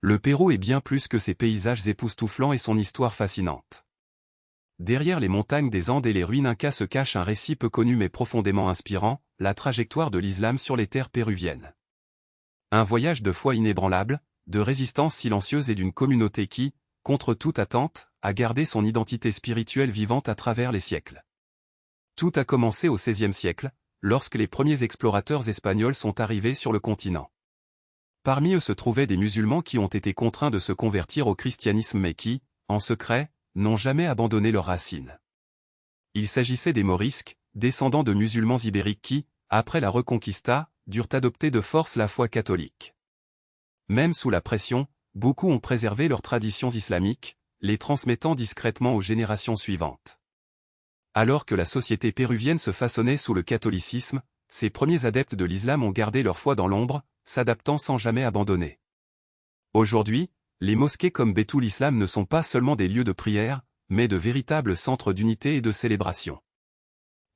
Le Pérou est bien plus que ses paysages époustouflants et son histoire fascinante. Derrière les montagnes des Andes et les ruines incas se cache un récit peu connu mais profondément inspirant, la trajectoire de l'islam sur les terres péruviennes. Un voyage de foi inébranlable, de résistance silencieuse et d'une communauté qui, contre toute attente, a gardé son identité spirituelle vivante à travers les siècles. Tout a commencé au XVIe siècle, lorsque les premiers explorateurs espagnols sont arrivés sur le continent. Parmi eux se trouvaient des musulmans qui ont été contraints de se convertir au christianisme mais qui, en secret, n'ont jamais abandonné leurs racines. Il s'agissait des Morisques, descendants de musulmans ibériques qui, après la Reconquista, durent adopter de force la foi catholique. Même sous la pression, beaucoup ont préservé leurs traditions islamiques, les transmettant discrètement aux générations suivantes. Alors que la société péruvienne se façonnait sous le catholicisme, ces premiers adeptes de l'islam ont gardé leur foi dans l'ombre, s'adaptant sans jamais abandonner. Aujourd'hui, les mosquées comme Beytoul Islam ne sont pas seulement des lieux de prière, mais de véritables centres d'unité et de célébration.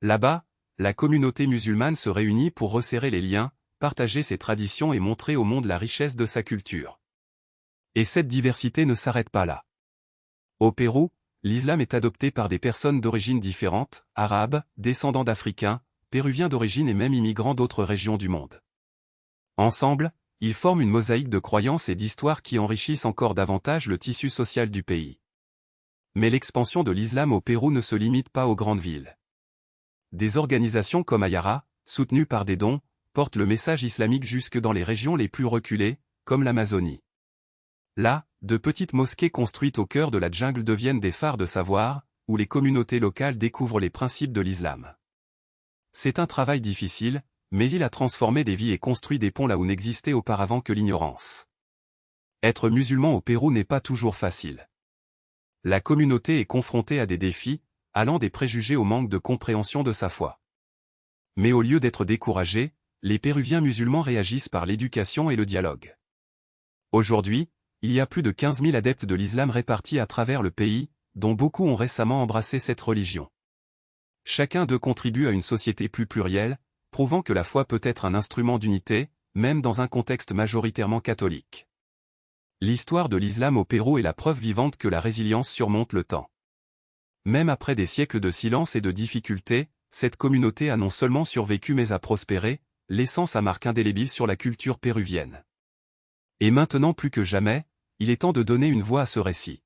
Là-bas, la communauté musulmane se réunit pour resserrer les liens, partager ses traditions et montrer au monde la richesse de sa culture. Et cette diversité ne s'arrête pas là. Au Pérou, l'islam est adopté par des personnes d'origines différentes, arabes, descendants d'Africains, péruviens d'origine et même immigrants d'autres régions du monde. Ensemble, ils forment une mosaïque de croyances et d'histoires qui enrichissent encore davantage le tissu social du pays. Mais l'expansion de l'islam au Pérou ne se limite pas aux grandes villes. Des organisations comme Ayara, soutenues par des dons, portent le message islamique jusque dans les régions les plus reculées, comme l'Amazonie. Là, de petites mosquées construites au cœur de la jungle deviennent des phares de savoir, où les communautés locales découvrent les principes de l'islam. C'est un travail difficile, mais il a transformé des vies et construit des ponts là où n'existait auparavant que l'ignorance. Être musulman au Pérou n'est pas toujours facile. La communauté est confrontée à des défis, allant des préjugés au manque de compréhension de sa foi. Mais au lieu d'être découragés, les Péruviens musulmans réagissent par l'éducation et le dialogue. Aujourd'hui, il y a plus de 15 000 adeptes de l'islam répartis à travers le pays, dont beaucoup ont récemment embrassé cette religion. Chacun d'eux contribue à une société plus plurielle, prouvant que la foi peut être un instrument d'unité, même dans un contexte majoritairement catholique. L'histoire de l'islam au Pérou est la preuve vivante que la résilience surmonte le temps. Même après des siècles de silence et de difficultés, cette communauté a non seulement survécu mais a prospéré, laissant sa marque indélébile sur la culture péruvienne. Et maintenant plus que jamais, il est temps de donner une voix à ce récit.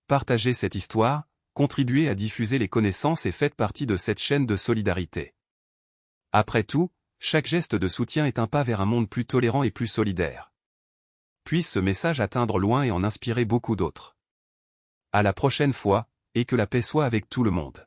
Partagez cette histoire, contribuez à diffuser les connaissances et faites partie de cette chaîne de solidarité. Après tout, chaque geste de soutien est un pas vers un monde plus tolérant et plus solidaire. Puisse ce message atteindre loin et en inspirer beaucoup d'autres. À la prochaine fois, et que la paix soit avec tout le monde.